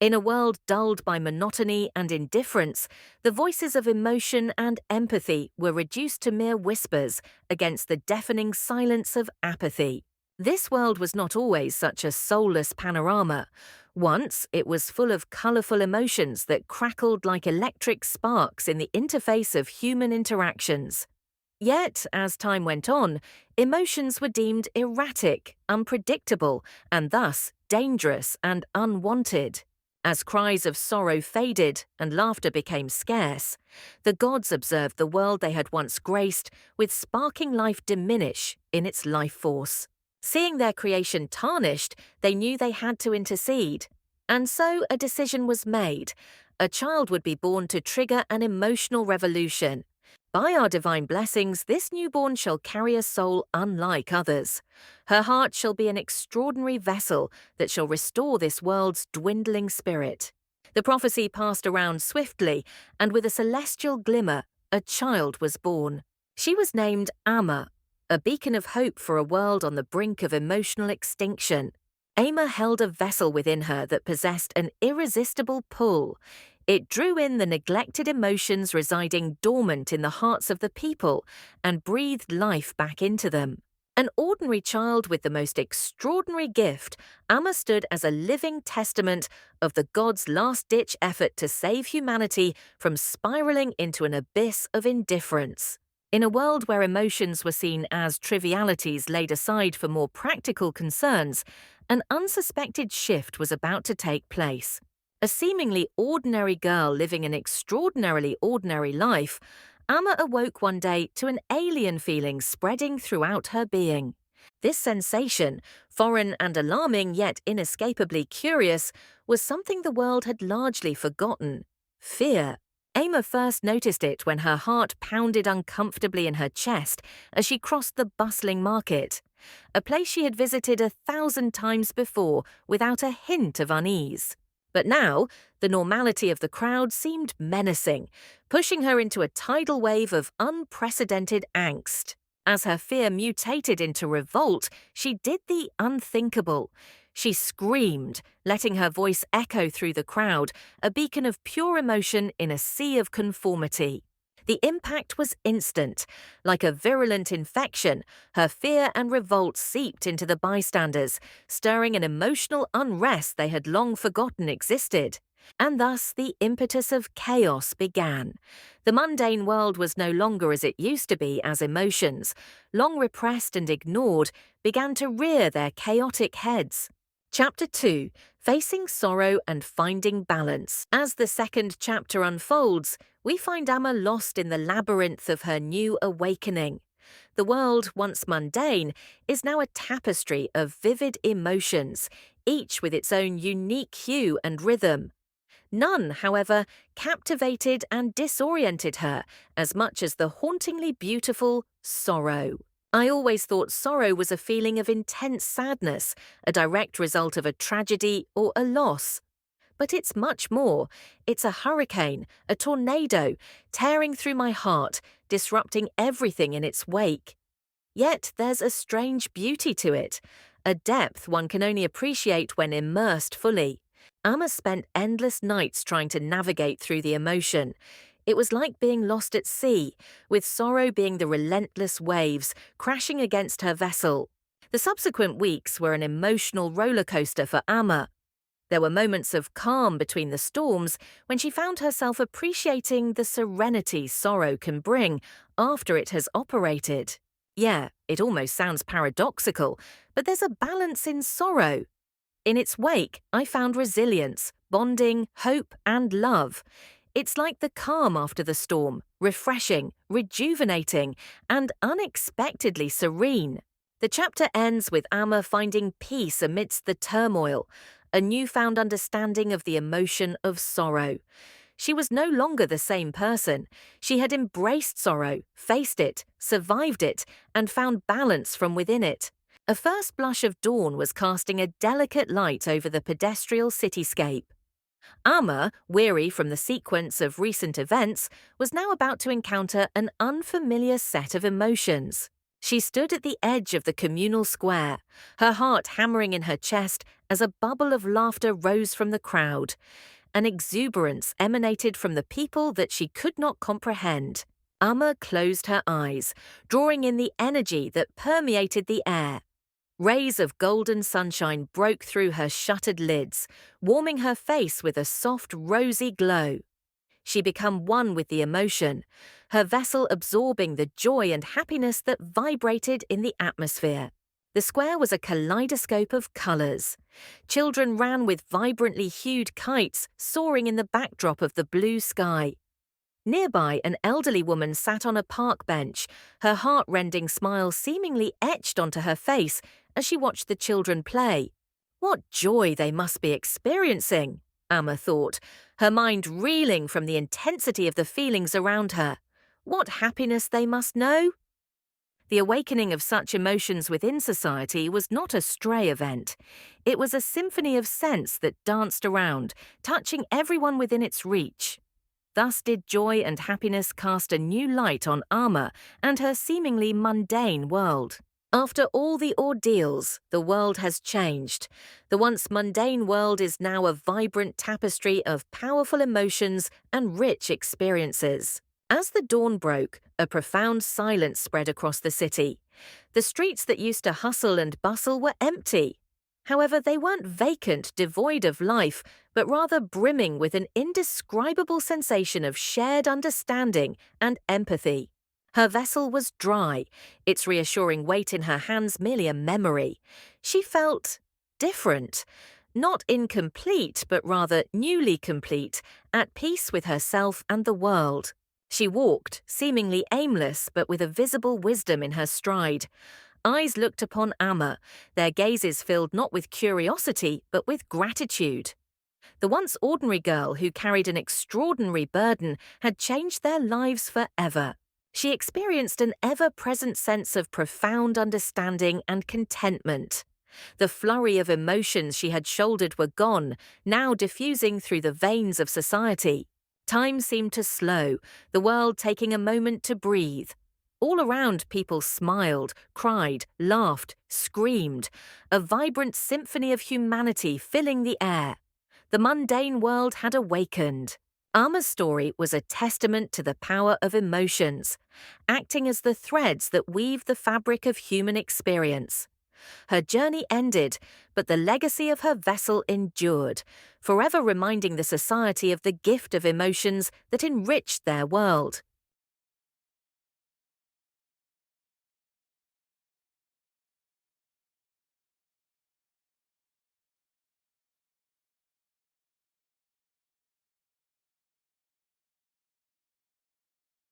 In a world dulled by monotony and indifference, the voices of emotion and empathy were reduced to mere whispers against the deafening silence of apathy. This world was not always such a soulless panorama. Once, it was full of colourful emotions that crackled like electric sparks in the interface of human interactions. Yet, as time went on, emotions were deemed erratic, unpredictable, and thus dangerous and unwanted. As cries of sorrow faded and laughter became scarce, the gods observed the world they had once graced with sparking life diminish in its life force. Seeing their creation tarnished, they knew they had to intercede. And so a decision was made. A child would be born to trigger an emotional revolution. By our divine blessings, this newborn shall carry a soul unlike others. Her heart shall be an extraordinary vessel that shall restore this world's dwindling spirit. The prophecy passed around swiftly, and with a celestial glimmer, a child was born. She was named Amma, a beacon of hope for a world on the brink of emotional extinction. Amma held a vessel within her that possessed an irresistible pull. It drew in the neglected emotions residing dormant in the hearts of the people and breathed life back into them. An ordinary child with the most extraordinary gift, Amma stood as a living testament of the gods' last-ditch effort to save humanity from spiraling into an abyss of indifference. In a world where emotions were seen as trivialities laid aside for more practical concerns, an unsuspected shift was about to take place. A seemingly ordinary girl living an extraordinarily ordinary life, Amma awoke one day to an alien feeling spreading throughout her being. This sensation, foreign and alarming yet inescapably curious, was something the world had largely forgotten: fear. Amma first noticed it when her heart pounded uncomfortably in her chest as she crossed the bustling market, a place she had visited 1,000 times before without a hint of unease. But now, the normality of the crowd seemed menacing, pushing her into a tidal wave of unprecedented angst. As her fear mutated into revolt, she did the unthinkable. She screamed, letting her voice echo through the crowd, a beacon of pure emotion in a sea of conformity. The impact was instant. Like a virulent infection, her fear and revolt seeped into the bystanders, stirring an emotional unrest they had long forgotten existed. And thus the impetus of chaos began. The mundane world was no longer as it used to be, as emotions, long repressed and ignored, began to rear their chaotic heads. Chapter 2, Facing Sorrow and Finding Balance. As the second chapter unfolds, we find Amma lost in the labyrinth of her new awakening. The world, once mundane, is now a tapestry of vivid emotions, each with its own unique hue and rhythm. None, however, captivated and disoriented her as much as the hauntingly beautiful sorrow. I always thought sorrow was a feeling of intense sadness, a direct result of a tragedy or a loss. But it's much more. It's a hurricane, a tornado, tearing through my heart, disrupting everything in its wake. Yet there's a strange beauty to it, a depth one can only appreciate when immersed fully. Amma spent endless nights trying to navigate through the emotion. It was like being lost at sea, with sorrow being the relentless waves crashing against her vessel. The subsequent weeks were an emotional roller coaster for Amma. There were moments of calm between the storms when she found herself appreciating the serenity sorrow can bring after it has operated. Yeah, it almost sounds paradoxical, but there's a balance in sorrow. In its wake, I found resilience, bonding, hope, and love. It's like the calm after the storm, refreshing, rejuvenating, and unexpectedly serene. The chapter ends with Amma finding peace amidst the turmoil, a newfound understanding of the emotion of sorrow. She was no longer the same person. She had embraced sorrow, faced it, survived it, and found balance from within it. A first blush of dawn was casting a delicate light over the pedestrian cityscape. Amma, weary from the sequence of recent events, was now about to encounter an unfamiliar set of emotions. She stood at the edge of the communal square, her heart hammering in her chest as a bubble of laughter rose from the crowd. An exuberance emanated from the people that she could not comprehend. Amma closed her eyes, drawing in the energy that permeated the air. Rays of golden sunshine broke through her shuttered lids, warming her face with a soft, rosy glow. She became one with the emotion, her vessel absorbing the joy and happiness that vibrated in the atmosphere. The square was a kaleidoscope of colors. Children ran with vibrantly hued kites soaring in the backdrop of the blue sky. Nearby, an elderly woman sat on a park bench, her heart-rending smile seemingly etched onto her face as she watched the children play. What joy they must be experiencing, Amma thought, her mind reeling from the intensity of the feelings around her. What happiness they must know? The awakening of such emotions within society was not a stray event. It was a symphony of sense that danced around, touching everyone within its reach. Thus did joy and happiness cast a new light on Amma and her seemingly mundane world. After all the ordeals, the world has changed. The once mundane world is now a vibrant tapestry of powerful emotions and rich experiences. As the dawn broke, a profound silence spread across the city. The streets that used to hustle and bustle were empty. However, they weren't vacant, devoid of life, but rather brimming with an indescribable sensation of shared understanding and empathy. Her vessel was dry, its reassuring weight in her hands merely a memory. She felt different, not incomplete, but rather newly complete, at peace with herself and the world. She walked, seemingly aimless, but with a visible wisdom in her stride. Eyes looked upon Amma, their gazes filled not with curiosity, but with gratitude. The once ordinary girl who carried an extraordinary burden had changed their lives forever. She experienced an ever-present sense of profound understanding and contentment. The flurry of emotions she had shouldered were gone, now diffusing through the veins of society. Time seemed to slow, the world taking a moment to breathe. All around, people smiled, cried, laughed, screamed, a vibrant symphony of humanity filling the air. The mundane world had awakened. Amma's story was a testament to the power of emotions, acting as the threads that weave the fabric of human experience. Her journey ended, but the legacy of her vessel endured, forever reminding the society of the gift of emotions that enriched their world.